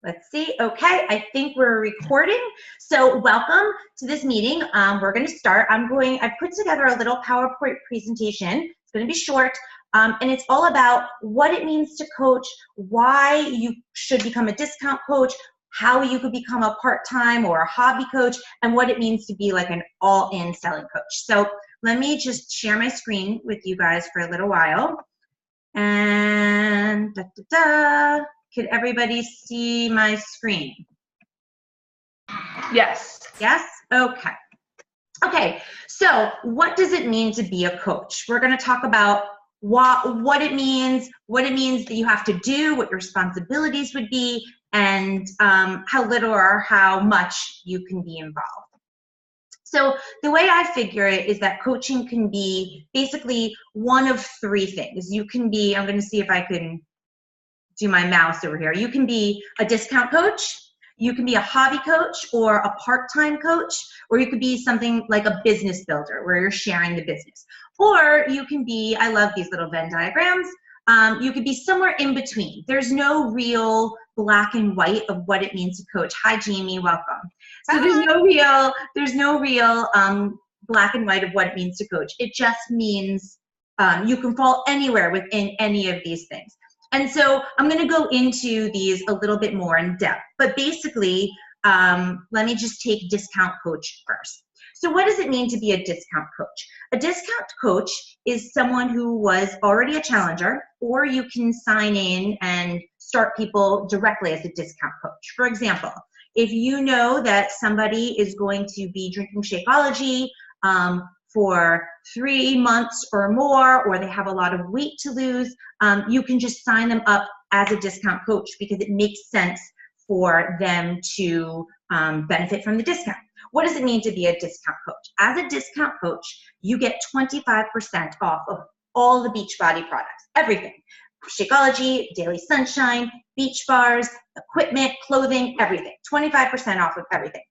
Let's see. Okay, I think we're recording. So welcome to this meeting. We're going to start. I put together a little PowerPoint presentation. It's going to be short, and it's all about what it means to coach, why you should become a discount coach, how you could become a part-time or a hobby coach, and what it means to be like an all-in selling coach. So let me just share my screen with you guys for a little while. And could everybody see my screen? Yes. Yes? Okay. Okay, so what does it mean to be a coach? We're going to talk about what it means that you have to do, what your responsibilities would be, and how little or how much you can be involved. So the way I figure it is that coaching can be basically one of three things. You can be, I'm going to see if I can do my mouse over here. You can be a discount coach, you can be a hobby coach or a part-time coach, or you could be something like a business builder where you're sharing the business. Or you can be, I love these little Venn diagrams, you could be somewhere in between. There's no real black and white of what it means to coach. Hi, Jamie, welcome. So there's no real black and white of what it means to coach. It just means you can fall anywhere within any of these things. And so I'm going to go into these a little bit more in depth. But basically, let me just take discount coach first. So what does it mean to be a discount coach? A discount coach is someone who was already a challenger, or you can sign in and start people directly as a discount coach. For example, if you know that somebody is going to be drinking Shakeology for 3 months or more, or they have a lot of weight to lose, you can just sign them up as a discount coach because it makes sense for them to benefit from the discount. What does it mean to be a discount coach? As a discount coach, you get 25% off of all the Beachbody products, everything. Shakeology, Daily Sunshine, beach bars, equipment, clothing, everything. 25% off of everything.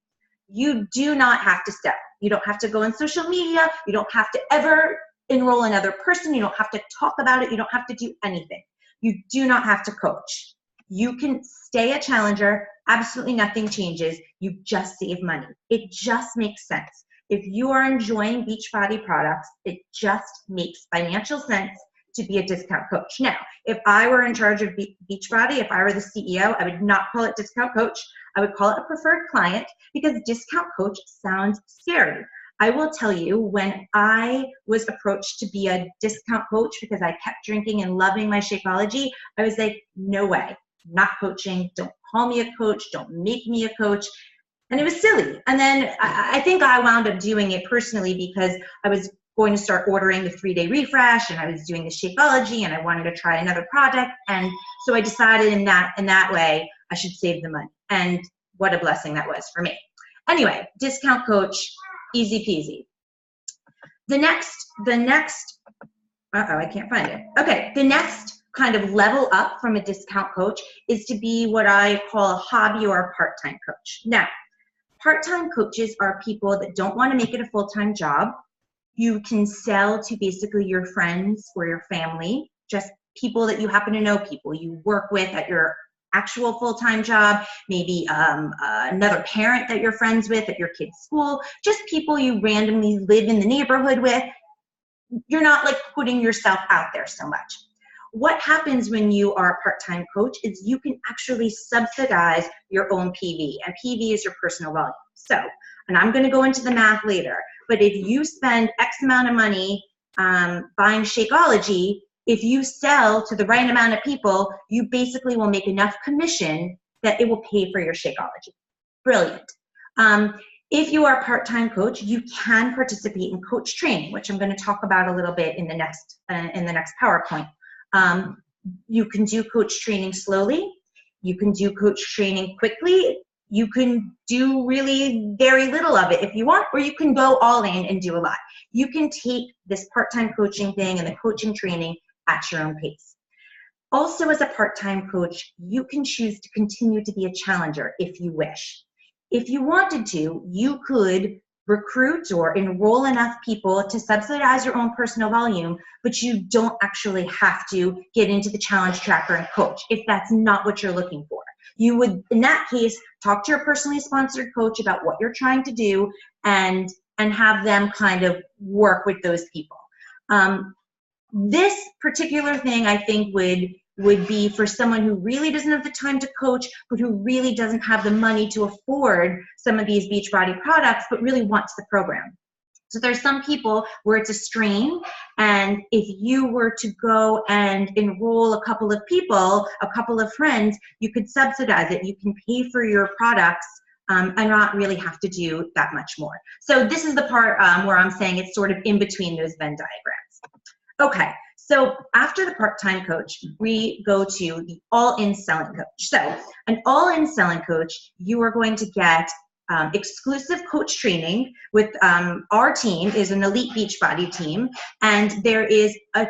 You do not have to sell. You don't have to go on social media. You don't have to ever enroll another person. You don't have to talk about it. You don't have to do anything. You do not have to coach. You can stay a challenger. Absolutely nothing changes. You just save money. It just makes sense. If you are enjoying Beachbody products, it just makes financial sense to be a discount coach. Now, if I were in charge of Beachbody, if I were the CEO, I would not call it discount coach. I would call it a preferred client because discount coach sounds scary. I will tell you, when I was approached to be a discount coach because I kept drinking and loving my Shakeology, I was like, no way, not coaching. Don't call me a coach. Don't make me a coach. And it was silly. And then I think I wound up doing it personally because I was going to start ordering the 3-day refresh, and I was doing the Shakeology, and I wanted to try another product. And so I decided in that way, I should save the money. And what a blessing that was for me. Anyway, discount coach, easy peasy. The next, I can't find it. Okay, the next kind of level up from a discount coach is to be what I call a hobby or a part-time coach. Now, part-time coaches are people that don't want to make it a full-time job. You can sell to basically your friends or your family, just people that you happen to know, people you work with at your actual full-time job, maybe another parent that you're friends with at your kid's school, just people you randomly live in the neighborhood with. You're not like putting yourself out there so much. What happens when you are a part-time coach is you can actually subsidize your own PV, and PV is your personal volume. So, and I'm going to go into the math later, but if you spend X amount of money buying Shakeology, if you sell to the right amount of people, you basically will make enough commission that it will pay for your Shakeology. Brilliant. If you are a part-time coach, you can participate in coach training, which I'm going to talk about a little bit in the next PowerPoint. You can do coach training slowly. You can do coach training quickly. You can do really very little of it if you want, or you can go all in and do a lot. You can take this part-time coaching thing and the coaching training at your own pace. Also, as a part-time coach, you can choose to continue to be a challenger if you wish. If you wanted to, you could recruit or enroll enough people to subsidize your own personal volume, but you don't actually have to get into the challenge tracker and coach if that's not what you're looking for. You would, in that case, talk to your personally sponsored coach about what you're trying to do and have them kind of work with those people. This particular thing, I think, would be for someone who really doesn't have the time to coach, but who really doesn't have the money to afford some of these Beachbody products, but really wants the program. So there's some people where it's a strain, and if you were to go and enroll a couple of people, a couple of friends, you could subsidize it. You can pay for your products and not really have to do that much more. So this is the part where I'm saying it's sort of in between those Venn diagrams. Okay, so after the part-time coach, we go to the all-in selling coach. So an all-in selling coach, you are going to get exclusive coach training with our team is an elite Beachbody team, and there is a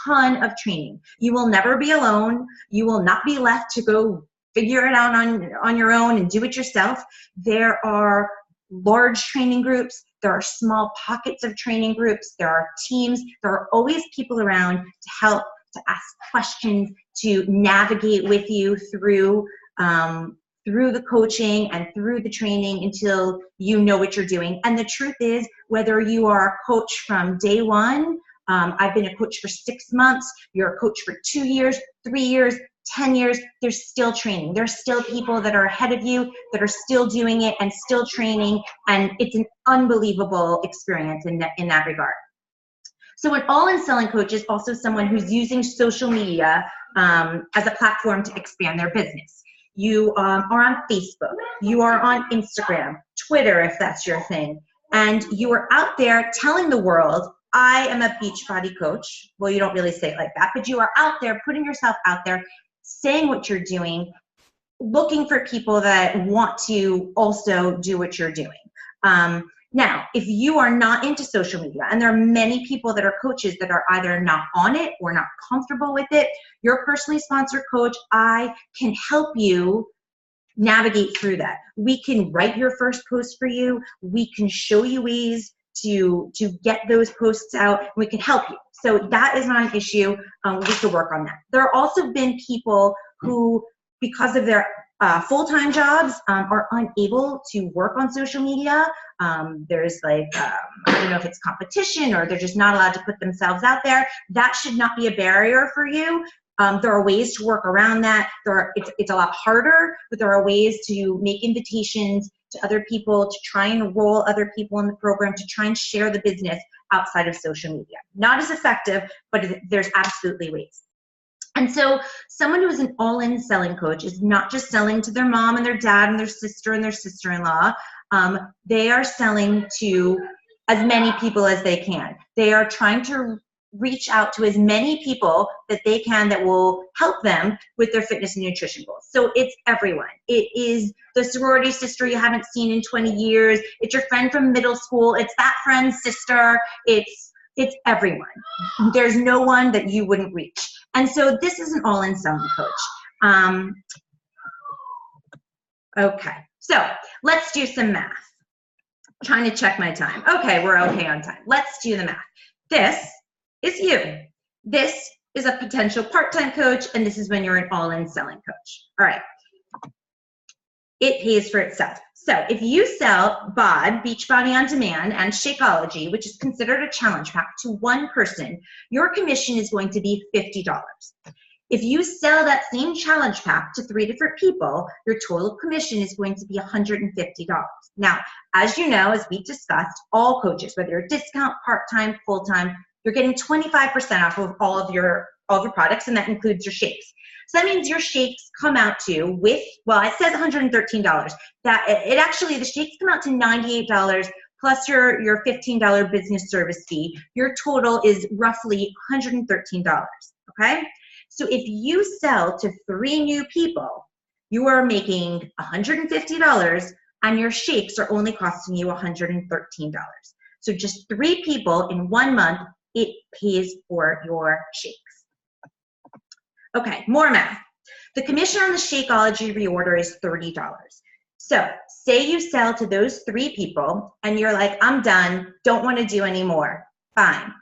ton of training. You will never be alone. You will not be left to go figure it out on your own and do it yourself. There are large training groups. There are small pockets of training groups. There are teams. There are always people around to help, to ask questions, to navigate with you through the coaching and through the training until you know what you're doing. And the truth is, whether you are a coach from day one, I've been a coach for 6 months, you're a coach for 2 years, 3 years, 10 years, there's still training. There's still people that are ahead of you that are still doing it and still training, and it's an unbelievable experience in that regard. So an all-in selling coach is also someone who's using social media as a platform to expand their business. You are on Facebook, you are on Instagram, Twitter, if that's your thing, and you are out there telling the world, I am a Beachbody coach. Well, you don't really say it like that, but you are out there putting yourself out there, saying what you're doing, looking for people that want to also do what you're doing. Now, if you are not into social media, and there are many people that are coaches that are either not on it or not comfortable with it, your personally sponsored coach, I can help you navigate through that. We can write your first post for you. We can show you ways to get those posts out. We can help you. So that is not an issue. We can work on that. There have also been people who, because of their full-time jobs, are unable to work on social media. There's like, I don't know if it's competition or they're just not allowed to put themselves out there. That should not be a barrier for you. There are ways to work around that. It's a lot harder, but there are ways to make invitations to other people, to try and enroll other people in the program, to try and share the business outside of social media. Not as effective, but there's absolutely ways. And so someone who is an all-in selling coach is not just selling to their mom and their dad and their sister and their sister-in-law. They are selling to as many people as they can. They are trying to reach out to as many people that they can that will help them with their fitness and nutrition goals. So it's everyone. It is the sorority sister you haven't seen in 20 years. It's your friend from middle school. It's that friend's sister. It's everyone. There's no one that you wouldn't reach. And so this is an all-in selling coach. Okay, so let's do some math. I'm trying to check my time. Okay, we're okay on time. Let's do the math. This is you. This is a potential part-time coach, and this is when you're an all-in selling coach. All right. It pays for itself. So if you sell BOD, Beachbody on Demand, and Shakeology, which is considered a challenge pack, to one person, your commission is going to be $50. If you sell that same challenge pack to 3 different people, your total commission is going to be $150. Now, as you know, as we discussed, all coaches, whether you're discount, part-time, full-time, you're getting 25% off of all of your products, and that includes your shakes. So that means your shakes come out to, with, well, it says $113. That it actually, the shakes come out to $98 plus your $15 business service fee. Your total is roughly $113, okay? So if you sell to 3 new people, you are making $150, and your shakes are only costing you $113. So just 3 people in 1 month, it pays for your shakes. Okay, more math. The commission on the Shakeology reorder is $30. So say you sell to those 3 people and you're like, I'm done, don't want to do any more. Fine.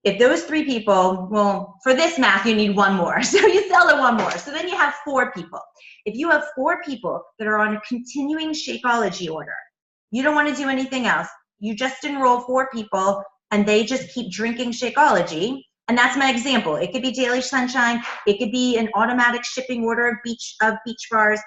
if those 3 people, well, for this math, you need 1 more. So you sell it 1 more. So then you have 4 people. If you have 4 people that are on a continuing Shakeology order, you don't want to do anything else. You just enroll 4 people and they just keep drinking Shakeology. And that's my example. It could be Daily Sunshine. It could be an automatic shipping order of beach bars.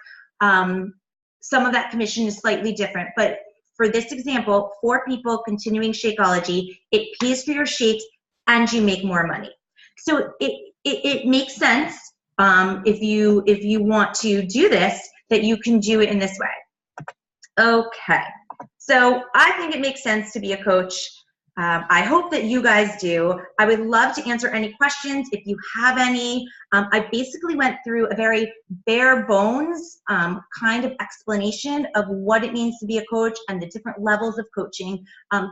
Some of that commission is slightly different, but for this example, 4 people continuing Shakeology, it pays for your shakes and you make more money. So it makes sense if you want to do this, that you can do it in this way. Okay, so I think it makes sense to be a coach. I hope that you guys do. I would love to answer any questions if you have any. I basically went through a very bare bones kind of explanation of what it means to be a coach and the different levels of coaching.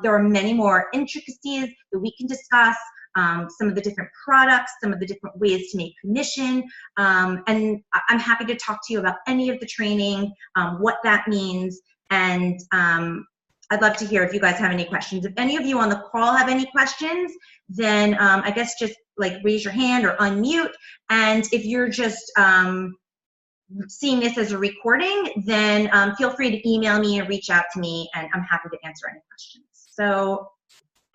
There are many more intricacies that we can discuss, some of the different products, some of the different ways to make commission, and I'm happy to talk to you about any of the training, what that means, and I'd love to hear if you guys have any questions. If any of you on the call have any questions, then I guess just like raise your hand or unmute. And if you're just seeing this as a recording, then feel free to email me or reach out to me, and I'm happy to answer any questions. So,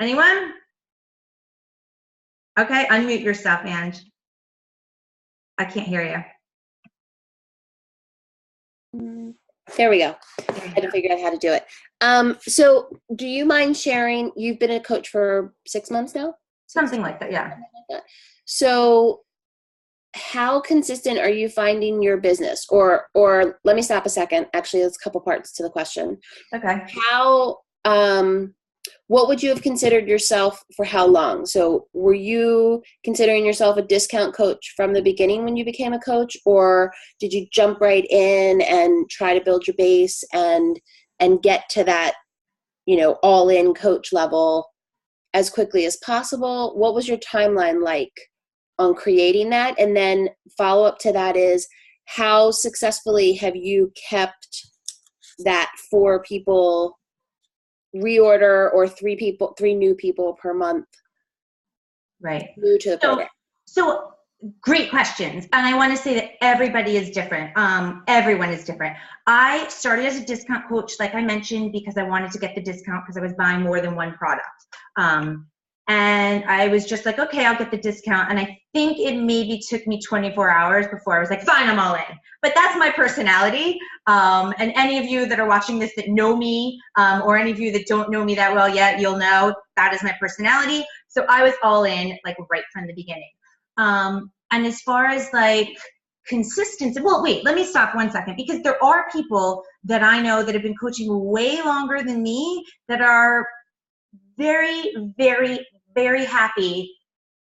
anyone? Okay, unmute yourself, Ange. I can't hear you. There we go. I had to figure out how to do it. So do you mind sharing, you've been a coach for 6 months now? Something like that, yeah. So how consistent are you finding your business? Or let me stop a second. Actually, there's a couple parts to the question. Okay. How, what would you have considered yourself for how long? So were you considering yourself a discount coach from the beginning when you became a coach, or did you jump right in and try to build your base and get to that, all-in coach level as quickly as possible? What was your timeline like on creating that? And then follow up to that is, how successfully have you kept that 4 people reorder, or 3 new people per month? Right. New to the program. So great questions. And I want to say that everybody is different. Everyone is different. I started as a discount coach, like I mentioned, because I wanted to get the discount because I was buying more than 1 product. And I was just like, okay, I'll get the discount. And I think it maybe took me 24 hours before I was like, fine, I'm all in. But that's my personality. And any of you that are watching this that know me, or any of you that don't know me that well yet, you'll know that is my personality. So I was all in, like, right from the beginning. And as far as like consistency, well, wait, let me stop 1 second, because there are people that I know that have been coaching way longer than me that are very, very, very happy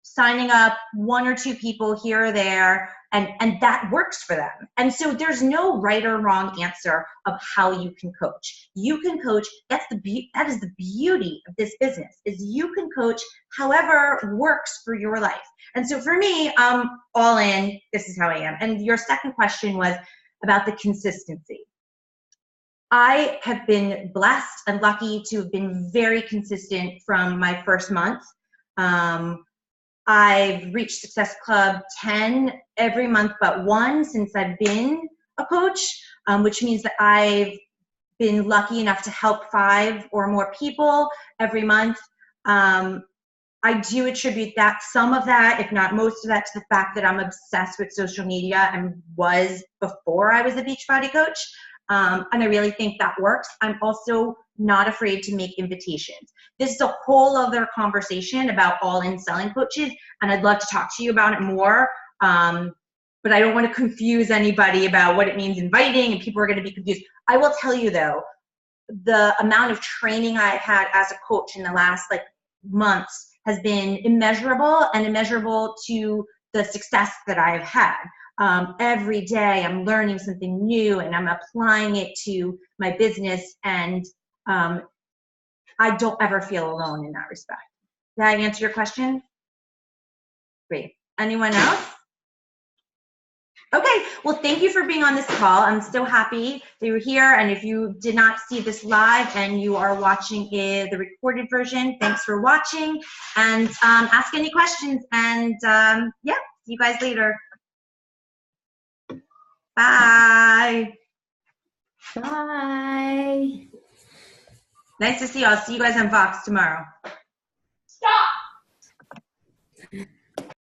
signing up 1 or 2 people here or there, and that works for them. And so there's no right or wrong answer of how you can coach. You can coach. That is the beauty of this business, is you can coach however works for your life. And so for me, all in, this is how I am. And your second question was about the consistency. I have been blessed and lucky to have been very consistent from my first month. I've reached Success Club 10 every month but 1 since I've been a coach, which means that I've been lucky enough to help 5 or more people every month. I do attribute that, some of that, if not most of that, to the fact that I'm obsessed with social media and was before I was a Beachbody coach. And I really think that works. I'm also not afraid to make invitations. This is a whole other conversation about all-in selling coaches, and I'd love to talk to you about it more. But I don't want to confuse anybody about what it means inviting, and people are going to be confused. I will tell you though, the amount of training I've had as a coach in the last months has been immeasurable, and immeasurable to the success that I've had. Every day I'm learning something new and I'm applying it to my business, and I don't ever feel alone in that respect. Did I answer your question? Great. Anyone else? Okay, Well, thank you for being on this call. I'm so happy that you're here. And if you did not see this live and you are watching the recorded version, thanks for watching. And ask any questions. And yeah, see you guys later. Bye. Bye. Nice to see you. I'll see you guys on Vox tomorrow.